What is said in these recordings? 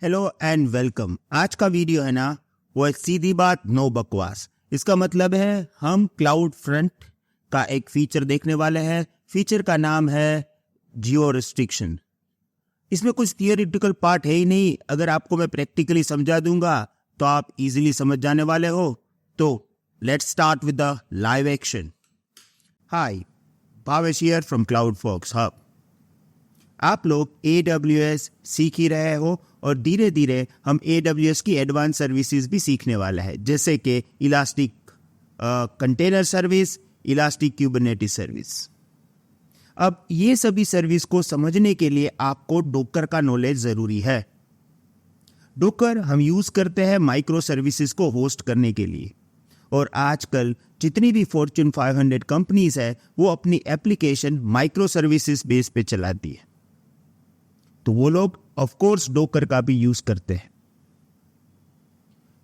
Hello and welcome. आज का video है ना, वो है सीधी बात नो बकवास। इसका मतलब है हम क्लाउड फ्रंट का एक फीचर देखने वाले हैं। फीचर का नाम है जियो रिस्ट्रिक्शन। इसमें कुछ थियोरेटिकल पार्ट है ही नहीं। अगर आपको मैं प्रैक्टिकली समझा दूंगा तो आप इजीली समझ जाने वाले हो। तो let's start with the live action. Hi, Bhavesh here from CloudFox Hub. आप लोग AWS सीख ही रहे हो और धीरे धीरे हम AWS की एडवांस सर्विसेज भी सीखने वाला है, जैसे कि elastic container service, elastic Kubernetes service. अब ये सभी सर्विस को समझने के लिए आपको डोकर का नॉलेज ज़रूरी है। डोकर हम यूज़ करते हैं माइक्रो सर्विसेज को होस्ट करने के लिए, और आजकल जितनी भी फॉर्च्यून 500 कंपनीज है वो अपनी एप्लीकेशन माइक्रो सर्विसेज बेस पे चलाती है, तो वो लोग ऑफ कोर्स डोकर का भी यूज करते हैं।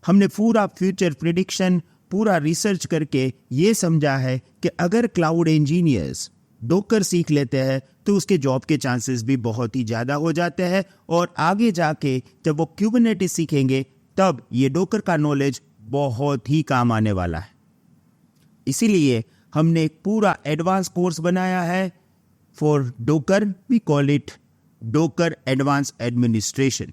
हमने पूरा फ्यूचर प्रिडिक्शन, पूरा रिसर्च करके ये समझा है कि अगर क्लाउड इंजीनियर्स डोकर सीख लेते हैं तो उसके जॉब के चांसेस भी बहुत ही ज़्यादा हो जाते हैं, और आगे जाके जब वो क्यूबरनेटिस सीखेंगे तब ये डोकर का नॉलेज बहुत ही काम आने वाला है। इसीलिए हमने एक पूरा एडवांस कोर्स बनाया है for Docker. We call it Docker advance administration.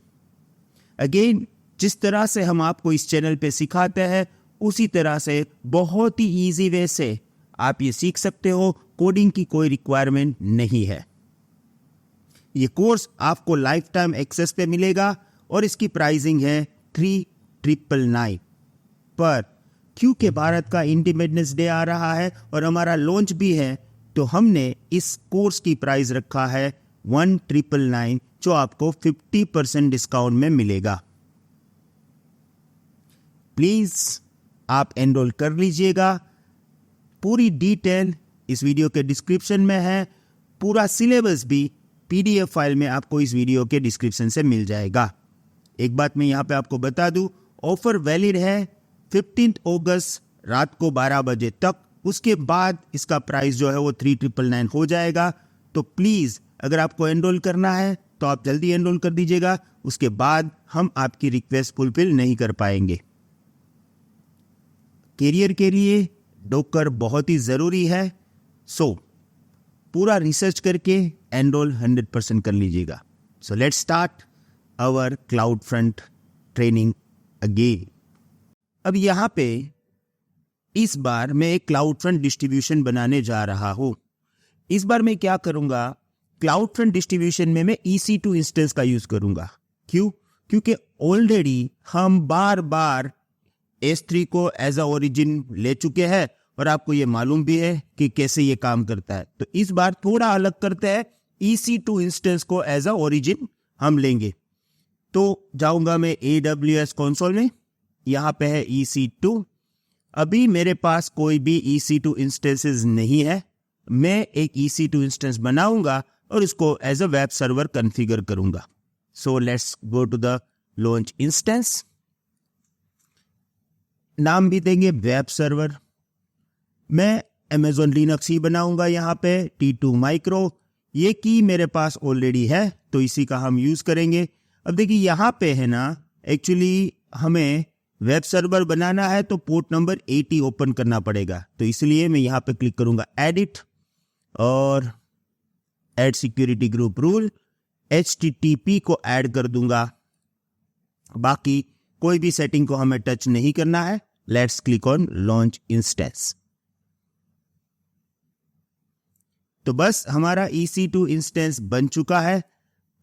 Again, जिस तरह से हम आपको इस चैनल पे सिखाते हैं उसी तरह से बहुत ही इजी वे से आप ये सीख सकते हो। कोडिंग की कोई रिक्वायरमेंट नहीं है। ये कोर्स आपको लाइफ टाइम एक्सेस पे मिलेगा और इसकी प्राइसिंग है 3,999 पर। क्योंकि भारत का इंडिपेंडेंस डे आ रहा है और हमारा लॉन्च भी है, तो हमने इस कोर्स की प्राइस रखा है 1,999, जो आपको 50% डिस्काउंट में मिलेगा। प्लीज आप एनरोल कर लीजिएगा। पूरी डिटेल इस वीडियो के डिस्क्रिप्शन में है। पूरा सिलेबस भी PDF फाइल में आपको इस वीडियो के डिस्क्रिप्शन से मिल जाएगा। एक बात मैं यहाँ पे आपको बता दूं, ऑफर वैलिड है 15 अगस्त रात को 12 बजे तक। उसके बाद इसका प्राइस जो है वो 3,999 हो जाएगा। तो प्लीज अगर आपको एनरोल करना है तो आप जल्दी एनरोल कर दीजिएगा, उसके बाद हम आपकी रिक्वेस्ट फुलफिल नहीं कर पाएंगे। करियर के लिए डोकर बहुत ही ज़रूरी है, सो पूरा रिसर्च करके एनरोल 100% कर लीजिएगा। So let's start our CloudFront training again. अब यहाँ पे इस बार मैं एक क्लाउड फ्रंट डिस्ट्रीब्यूशन बनाने जा रहा हूँ। इस बार मैं क्या करूँगा, क्लाउड फ्रंट डिस्ट्रीब्यूशन में मैं EC2 इंस्टेंस का यूज करूंगा। क्यों? क्योंकि ऑलरेडी हम बार बार S3 को एज अ ओरिजिन ले चुके हैं और आपको ये मालूम भी है कि कैसे ये काम करता है। तो इस बार थोड़ा अलग करते हैं, EC2 इंस्टेंस को एज अ ओरिजिन हम लेंगे। तो जाऊंगा मैं AWS कंसोल में, यहाँ पे है EC2। अभी मेरे पास कोई भी EC2 इंस्टेंसेस नहीं है। मैं एक EC2 इंस्टेंस बनाऊंगा और इसको as a web server configure करूंगा। So let's go to the launch instance. नाम भी देंगे वेब सर्वर। मैं Amazon लिनक्स ही बनाऊंगा यहाँ पे, T2 माइक्रो। ये की मेरे पास ऑलरेडी है तो इसी का हम यूज करेंगे। अब देखिए यहाँ पे है ना, एक्चुअली हमें वेब सर्वर बनाना है तो पोर्ट नंबर 80 ओपन करना पड़ेगा। तो इसलिए मैं यहाँ पे क्लिक करूंगा एडिट और add security group rule, HTTP को ऐड कर दूंगा। बाकी कोई भी सेटिंग को हमें टच नहीं करना है। Let's click on launch instance. तो बस हमारा EC2 इंस्टेंस बन चुका है।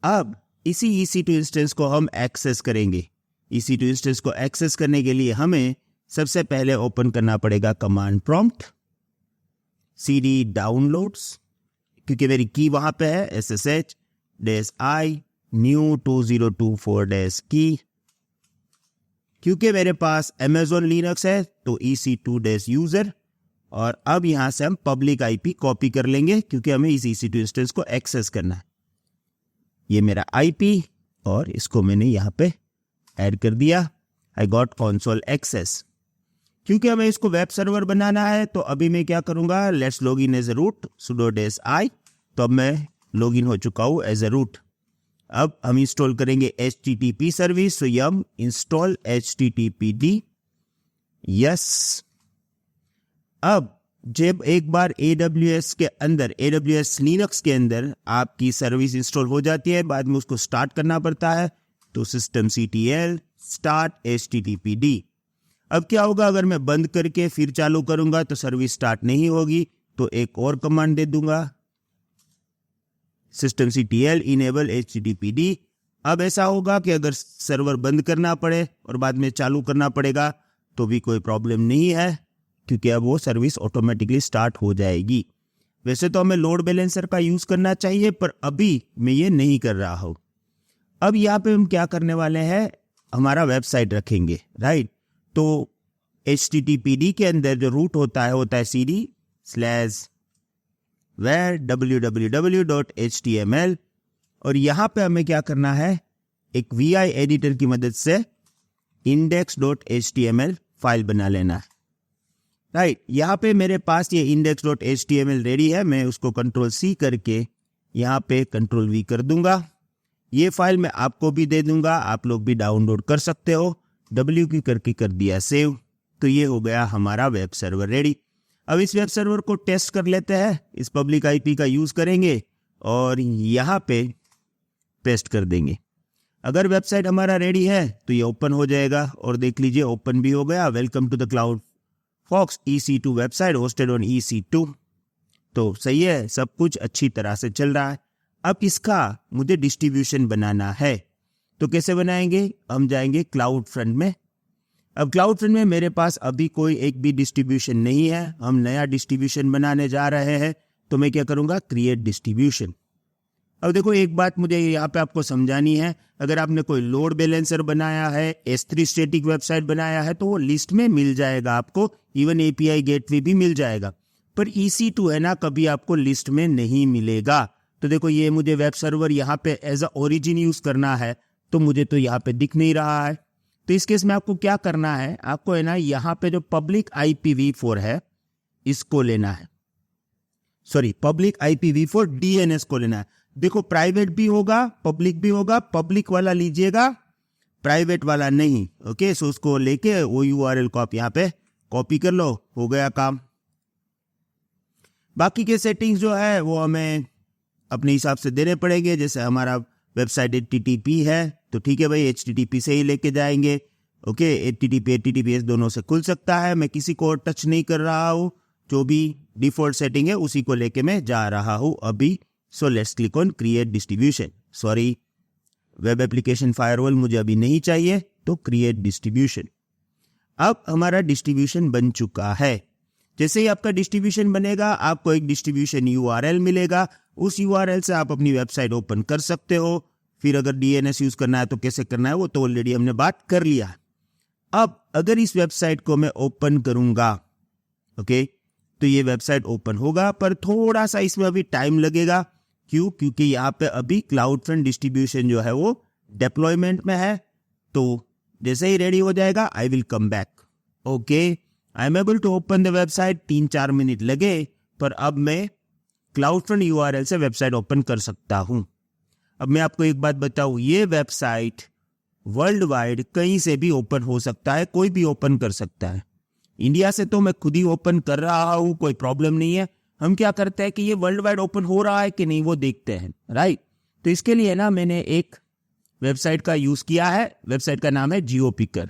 अब इसी EC2 इंस्टेंस को हम एक्सेस करेंगे। EC2 इंस्टेंस को एक्सेस करने के लिए हमें सबसे पहले ओपन करना पड़ेगा कमांड प्रॉम्प्ट, CD डाउनलोड्स, क्योंकि मेरी की वहां पे है SSH-i new 2024 की। क्योंकि मेरे पास Amazon लिनक्स है तो EC2 यूजर, और अब यहां से हम पब्लिक IP कॉपी कर लेंगे क्योंकि हमें इस EC2 इंस्टेंस को एक्सेस करना है। ये मेरा IP और इसको मैंने यहां पे ऐड कर दिया। I got console access. क्योंकि हमें इसको वेब सर्वर बनाना है तो अभी मैं क्या करूंगा, let's log in as a root, sudo -i। तो अब मैं लॉग इन हो चुका हूं एज ए रूट। अब हम इंस्टॉल करेंगे HTTP सर्विस, तो यम इंस्टॉल HTTPD, यस। अब जब एक बार AWS के अंदर, AWS Linux के अंदर आपकी सर्विस इंस्टॉल हो जाती है, बाद में उसको स्टार्ट करना पड़ता है, तो systemctl start HTTPD। अब क्या होगा, अगर मैं बंद करके फिर चालू करूंगा तो सर्विस स्टार्ट नहीं होगी, तो एक और कमांड दे दूंगा, systemctl enable HTTPD। अब ऐसा होगा कि अगर सर्वर बंद करना पड़े और बाद में चालू करना पड़ेगा तो भी कोई प्रॉब्लम नहीं है, क्योंकि अब वो सर्विस ऑटोमेटिकली स्टार्ट हो जाएगी। वैसे तो हमें लोड बैलेंसर का यूज करना चाहिए, पर अभी मैं ये नहीं कर रहा हूं। अब यहाँ पे हम क्या करने वाले हैं, हमारा वेबसाइट रखेंगे, राइट। तो HTTPD के अंदर जो रूट होता है cd/where www.html, और यहाँ पे हमें क्या करना है, एक VI एडिटर की मदद से index.html फाइल बना लेना है, राइट। यहाँ पे मेरे पास ये index.html रेडी है, मैं उसको Ctrl+C करके यहाँ पे Ctrl+V कर दूंगा। ये फाइल मैं आपको भी दे दूंगा, आप लोग भी डाउनलोड कर सकते हो। WQ करके कर दिया सेव, तो ये हो गया हमारा वेब सर्वर रेडी। अब इस वेब सर्वर को टेस्ट कर लेते हैं, इस पब्लिक IP का यूज करेंगे और यहाँ पे पेस्ट कर देंगे। अगर वेबसाइट हमारा रेडी है तो ये ओपन हो जाएगा, और देख लीजिए ओपन भी हो गया। Welcome to the Cloud Fox EC2 website hosted on EC2। तो सही है, सब कुछ अच्छी तरह से चल रहा है। अब इसका मुझे डिस्ट्रीब्यूशन बनाना है, तो कैसे बनाएंगे, हम जाएंगे क्लाउड फ्रंट में। अब क्लाउड फ्रंट में मेरे पास अभी कोई एक भी डिस्ट्रीब्यूशन नहीं है, हम नया डिस्ट्रीब्यूशन बनाने जा रहे हैं, तो मैं क्या करूंगा, क्रिएट डिस्ट्रीब्यूशन। अब देखो एक बात मुझे यहाँ पे आपको समझानी है, अगर आपने कोई लोड बैलेंसर बनाया है, S3 स्टैटिक वेबसाइट बनाया है, तो वो लिस्ट में मिल जाएगा आपको, इवन API गेटवे भी मिल जाएगा, पर EC2 है ना, कभी आपको लिस्ट में नहीं मिलेगा। तो देखो ये मुझे वेब सर्वर यहाँ पे एज अ ओरिजिन यूज करना है, तो मुझे तो यहाँ पे दिख नहीं रहा है। तो इस केस में आपको क्या करना है, आपको है ना यहाँ पे जो पब्लिक IPv4 है इसको लेना है, सॉरी पब्लिक IPv4 DNS को लेना है। देखो प्राइवेट भी होगा पब्लिक भी होगा, पब्लिक वाला लीजिएगा, प्राइवेट वाला नहीं, ओके। सो उसको लेके वो URL को आप यहाँ पे कॉपी कर लो, हो गया काम। बाकी के सेटिंग्स जो है वो हमें अपने हिसाब से देने पड़ेंगे, जैसे हमारा वेबसाइट HTTP है तो ठीक है भाई, HTTP से ही लेके जाएंगे, ओके। HTTPS दोनों से खुल सकता है, मैं किसी को टच नहीं कर रहा हूँ, जो भी डिफॉल्ट सेटिंग है उसी को लेके मैं जा रहा हूँ अभी। So let's click on create distribution, sorry web application firewall मुझे अभी नहीं चाहिए, तो क्रिएट डिस्ट्रीब्यूशन। अब हमारा डिस्ट्रीब्यूशन बन चुका है। जैसे ही आपका डिस्ट्रीब्यूशन बनेगा, आपको एक डिस्ट्रीब्यूशन URL मिलेगा, उस URL से आप अपनी वेबसाइट ओपन कर सकते हो। फिर अगर DNS यूज करना है तो कैसे करना है वो तो ऑलरेडी हमने बात कर लिया। अब अगर इस वेबसाइट को मैं ओपन करूंगा, ओके, तो ये वेबसाइट ओपन होगा, पर थोड़ा सा इसमें अभी टाइम लगेगा। क्यों? क्योंकि यहाँ पे अभी क्लाउड फ्रंट डिस्ट्रीब्यूशन जो है वो डिप्लॉयमेंट में है। तो जैसे ही रेडी हो जाएगा I will come back, okay. I am able to open the website, 3-4 minute लगे, पर अब मैं क्लाउड फ्रंट URL से वेबसाइट ओपन कर सकता हूं। अब मैं आपको एक बात बताऊं, ये वेबसाइट वर्ल्ड वाइड कहीं से भी ओपन हो सकता है, कोई भी ओपन कर सकता है। इंडिया से तो मैं खुद ही ओपन कर रहा हूं, कोई प्रॉब्लम नहीं है। हम क्या करते हैं कि ये वर्ल्ड वाइड ओपन हो रहा है कि नहीं वो देखते हैं, राइट। तो इसके लिए ना मैंने एक वेबसाइट का यूज किया है, वेबसाइट का नाम है GeoPicker।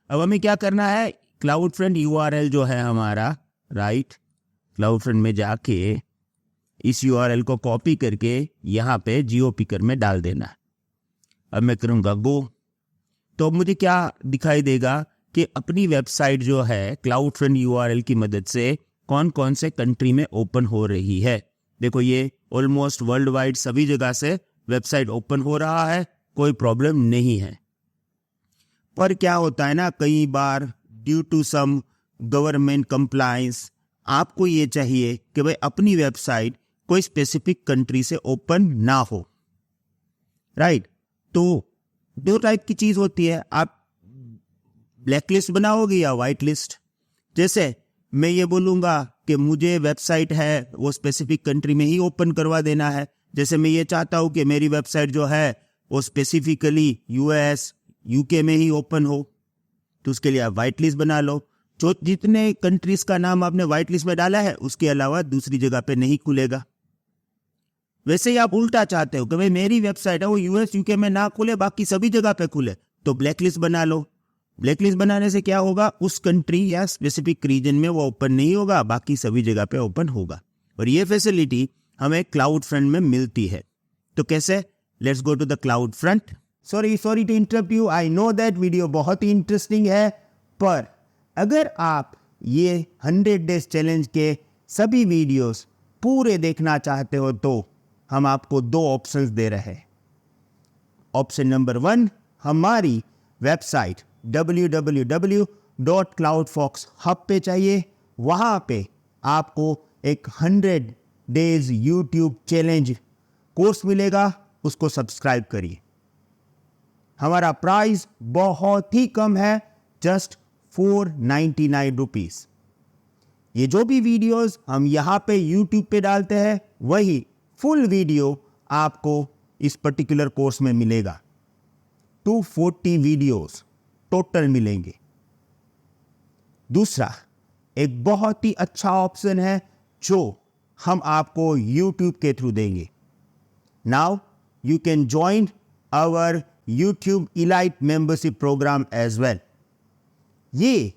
अब हमें क्या करना है, क्लाउड फ्रंट URL जो है हमारा, राइट, क्लाउड फ्रंट में जाके इस URL को कॉपी करके यहाँ पे GeoPicker में डाल देना है। अब मैं करूँगा गो, तो अब मुझे क्या दिखाई देगा कि अपनी वेबसाइट जो है क्लाउड फ्रंट URL की मदद से कौन कौन से कंट्री में ओपन हो रही है। देखो ये ऑलमोस्ट वर्ल्ड वाइड सभी जगह से वेबसाइट ओपन हो रहा है, कोई प्रॉब्लम नहीं है। पर क्या होता है ना, कई बार due to some government compliance आपको ये चाहिए कि भाई अपनी वेबसाइट कोई स्पेसिफिक कंट्री से ओपन ना हो, राइट। तो दो टाइप की चीज होती है, आप ब्लैक लिस्ट बनाओगे या व्हाइट लिस्ट। जैसे मैं ये बोलूंगा कि मुझे वेबसाइट है वो स्पेसिफिक कंट्री में ही ओपन करवा देना है। जैसे मैं ये चाहता हूं कि मेरी वेबसाइट जो है वो स्पेसिफिकली यूएस यूके में ही ओपन हो, तो उसके लिए आप व्हाइट लिस्ट बना लो। जो जितने कंट्रीज का नाम आपने व्हाइट लिस्ट में डाला है उसके अलावा दूसरी जगह पे नहीं खुलेगा। वैसे ही आप उल्टा चाहते हो कि भाई मेरी वेबसाइट है वो यूएस यूके में ना खुले, बाकी सभी जगह पे खुले, तो ब्लैक लिस्ट बना लो। ब्लैक लिस्ट बनाने से क्या होगा, उस कंट्री या स्पेसिफिक रीजन में वो ओपन नहीं होगा, बाकी सभी जगह पे ओपन होगा। और ये फैसिलिटी हमें क्लाउड फ्रंट में मिलती है। तो कैसे? Let's go to the CloudFront. Sorry to interrupt you, I know that video बहुत ही इंटरेस्टिंग है, पर अगर आप ये 100 डेज चैलेंज के सभी वीडियोस पूरे देखना चाहते हो तो हम आपको 2 ऑप्शंस दे रहे हैं। ऑप्शन नंबर 1, हमारी वेबसाइट www.cloudfoxhub पे चाहिए। वहाँ पे आपको एक 100 डेज यूट्यूब चैलेंज कोर्स मिलेगा, उसको सब्सक्राइब करिए। हमारा प्राइस बहुत ही कम है, जस्ट 499 रुपीज। ये जो भी वीडियोस हम यहाँ पे यूट्यूब पे डालते हैं वही फुल वीडियो आपको इस पर्टिकुलर कोर्स में मिलेगा। 240 वीडियोस टोटल मिलेंगे। दूसरा, एक बहुत ही अच्छा ऑप्शन है जो हम आपको यूट्यूब के थ्रू देंगे। Now you can join our YouTube elite membership program as well. ये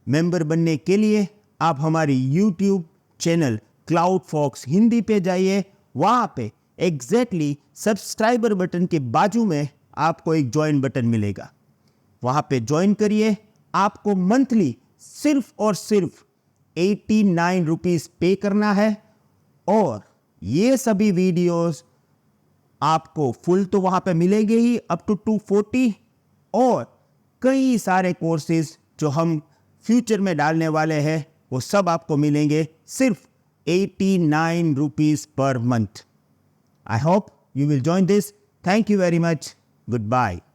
मेंबर बनने के लिए आप हमारी YouTube channel Cloud Fox Hindi पे जाइए। वहाँ पे एग्जैक्टली सब्सक्राइबर बटन के बाजू में आपको एक ज्वाइन बटन मिलेगा, वहाँ पे ज्वाइन करिए। आपको मंथली सिर्फ और सिर्फ 89 रुपीज पे करना है और ये सभी वीडियोस आपको फुल तो वहाँ पे मिलेंगे ही, अप टू 240, और कई सारे कोर्सेज जो हम फ्यूचर में डालने वाले हैं वो सब आपको मिलेंगे सिर्फ 89 rupees per month. I hope you will join this. Thank you very much. Goodbye.